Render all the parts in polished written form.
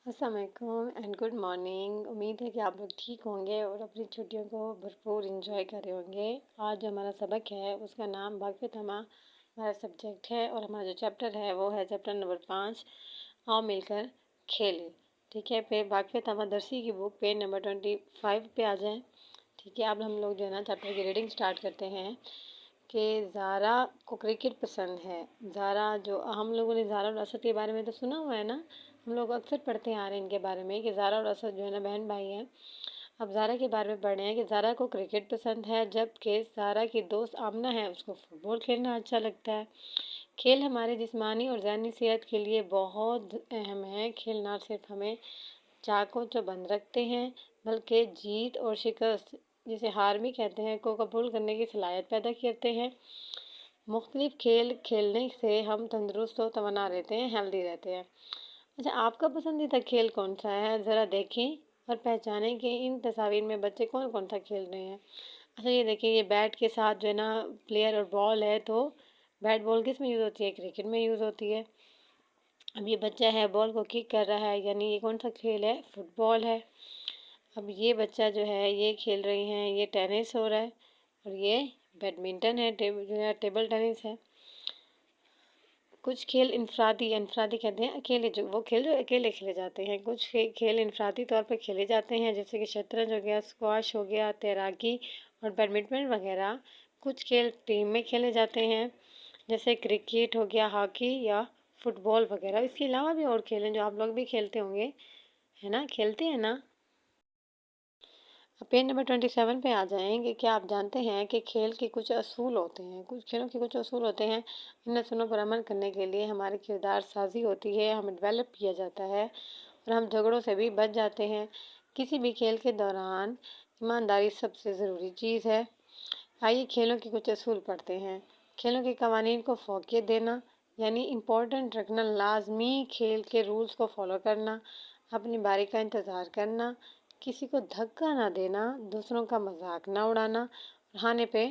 السلام علیکم and good morning. امید ہے کہ آپ لوگ ٹھیک ہوں گے اور اپنی چھٹیوں کو بھرپور انجوائے کر رہے ہوں گے. آج جو ہمارا سبق ہے اس کا نام واقفیت ہمارا سبجیکٹ ہے اور ہمارا جو چیپٹر ہے وہ ہے چیپٹر نمبر 5 آؤ مل کر کھیلیں. ٹھیک ہے، پہ واقفیت درسی کی بک پیج نمبر 25 پہ آ جائیں. ٹھیک ہے، اب ہم لوگ جو ہے نا چیپٹر کی ریڈنگ سٹارٹ کرتے ہیں. کہ زارا کو کرکٹ پسند ہے. زارا جو ہم لوگوں نے زارا اور اسد کے بارے میں تو سنا ہوا ہے نا، ہم لوگ اکثر پڑھتے آ رہے ہیں ان کے بارے میں کہ زارا اور اسد جو ہے نا بہن بھائی ہیں. اب زارا کے بارے میں پڑھ رہے ہیں کہ زارا کو کرکٹ پسند ہے، جبکہ زارا کی دوست آمنہ ہے اس کو فٹ بال کھیلنا اچھا لگتا ہے. کھیل ہمارے جسمانی اور ذہنی صحت کے لیے بہت اہم ہے. کھیل نہ صرف ہمیں چاقوں جو بند رکھتے ہیں بلکہ جیت اور شکست، جسے ہار بھی کہتے ہیں، کو قبول کرنے کی صلاحیت پیدا کرتے ہیں. مختلف کھیل کھیلنے سے ہم تندرست و توانا رہتے ہیں، ہیلدی رہتے ہیں. اچھا، آپ کا پسندیدہ کھیل کون سا ہے؟ ذرا دیکھیں اور پہچانیں کہ ان تصاویر میں بچے کون کون سا کھیل رہے ہیں. اچھا، یہ دیکھیں، یہ بیٹ کے ساتھ جو ہے نا پلیئر اور بال ہے، تو بیٹ بال کس میں یوز ہوتی ہے؟ کرکٹ میں یوز ہوتی ہے. اب یہ بچہ ہے بال کو کک کر رہا ہے، یعنی یہ کون سا کھیل ہے؟ فٹ بال ہے. اب یہ بچہ جو ہے یہ کھیل رہی ہیں، یہ ٹینس ہو رہا ہے اور یہ بیڈمنٹن ہے، جو ہے ٹیبل ٹینس ہے. کچھ کھیل انفرادی کہتے ہیں اکیلے، وہ کھیل جو اکیلے کھیلے جاتے ہیں. کچھ کھیل انفرادی طور پر کھیلے جاتے ہیں، جیسے کہ شطرنج ہو گیا، اسکواش ہو گیا، تیراکی اور بیڈمنٹن وغیرہ. کچھ کھیل ٹیم میں کھیلے جاتے ہیں، جیسے کرکٹ ہو گیا، ہاکی یا فٹ بال وغیرہ. اس کے علاوہ بھی اور کھیل ہیں جو آپ لوگ بھی کھیلتے ہوں گے، ہے نا؟ کھیلتے ہیں نا؟ پیج نمبر 27 پہ آ جائیں گے. کیا آپ جانتے ہیں کہ کھیل کے کچھ اصول ہوتے ہیں؟ کچھ کھیلوں کے کچھ اصول ہوتے ہیں. ان اصولوں پر عمل کرنے کے لیے ہماری کردار سازی ہوتی ہے، ہمیں ڈیولپ کیا جاتا ہے اور ہم جھگڑوں سے بھی بچ جاتے ہیں. کسی بھی کھیل کے دوران ایمانداری سب سے ضروری چیز ہے. آئیے کھیلوں کے کچھ اصول پڑھتے ہیں. کھیلوں کے قوانین کو فوقیت دینا، یعنی امپورٹنٹ رکھنا، لازمی کھیل کے رولز کو فالو کرنا، اپنی باری کا انتظار کرنا، کسی کو دھکا نہ دینا، دوسروں کا مذاق نہ اڑانا، ہانے پہ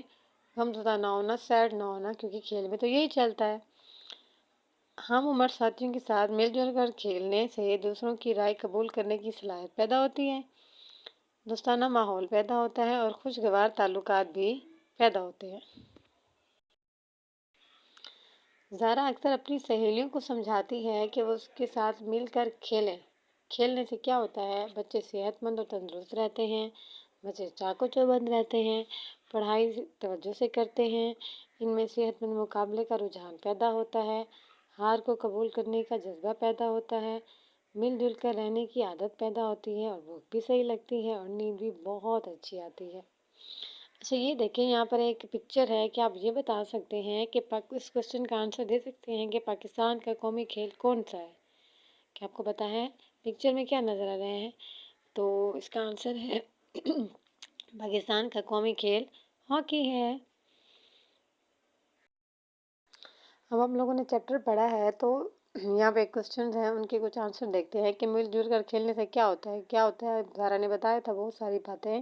غمزدہ نہ ہونا، سیڈ نہ ہونا، کیونکہ کھیل میں تو یہی چلتا ہے. ہم عمر ساتھیوں کے ساتھ مل جل کر کھیلنے سے دوسروں کی رائے قبول کرنے کی صلاحیت پیدا ہوتی ہے، دوستانہ ماحول پیدا ہوتا ہے اور خوشگوار تعلقات بھی پیدا ہوتے ہیں. زارا اکثر اپنی سہیلیوں کو سمجھاتی ہے کہ وہ اس کے ساتھ مل کر کھیلیں. کھیلنے سے کیا ہوتا ہے؟ بچے صحت مند اور تندرست رہتے ہیں، بچے چاق و چوبند رہتے ہیں، پڑھائی توجہ سے کرتے ہیں، ان میں صحت مند مقابلے کا رجحان پیدا ہوتا ہے، ہار کو قبول کرنے کا جذبہ پیدا ہوتا ہے، مل جل کر رہنے کی عادت پیدا ہوتی ہے اور بھوک بھی صحیح لگتی ہے اور نیند بھی بہت اچھی آتی ہے. اچھا، یہ دیکھیں، یہاں پر ایک پکچر ہے. کیا آپ یہ بتا سکتے ہیں کہ اس کوشچن کا آنسر دے سکتے ہیں کہ پاکستان کا قومی کھیل کون سا ہے؟ کیا آپ کو پتا ہے پکچر میں کیا نظر آ رہے ہیں؟ تو اس کا آنسر ہے پاکستان کا قومی کھیل ہاکی ہے. اب ہم لوگوں نے چیپٹر پڑھا ہے تو یہاں پہ کوشچنز ہیں، ان کے کچھ آنسر دیکھتے ہیں. کہ مل جل کر کھیلنے سے کیا ہوتا ہے؟ کیا ہوتا ہے؟ زارا نے بتایا تھا بہت ساری باتیں.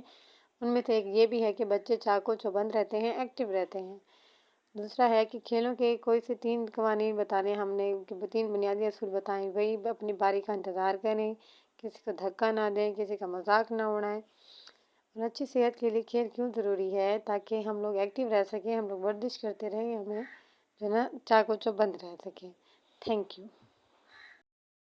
ان میں سے ایک یہ بھی ہے کہ بچے چاق و چوبند رہتے ہیں، ایکٹیو رہتے ہیں. دوسرا ہے کہ کھیلوں کے کوئی سے 3 قوانین بتانے، ہم نے 3 بنیادی اصول بتائیں. وہی اپنی باری کا انتظار کریں، کسی کو دھکا نہ دیں، کسی کا مذاق نہ اڑائیں. اور اچھی صحت کے لیے کھیل کیوں ضروری ہے؟ تاکہ ہم لوگ ایکٹیو رہ سکیں، ہم لوگ ورزش کرتے رہیں، ہمیں جو ہے نا چاق و چوبند رہ سکیں. Thank you.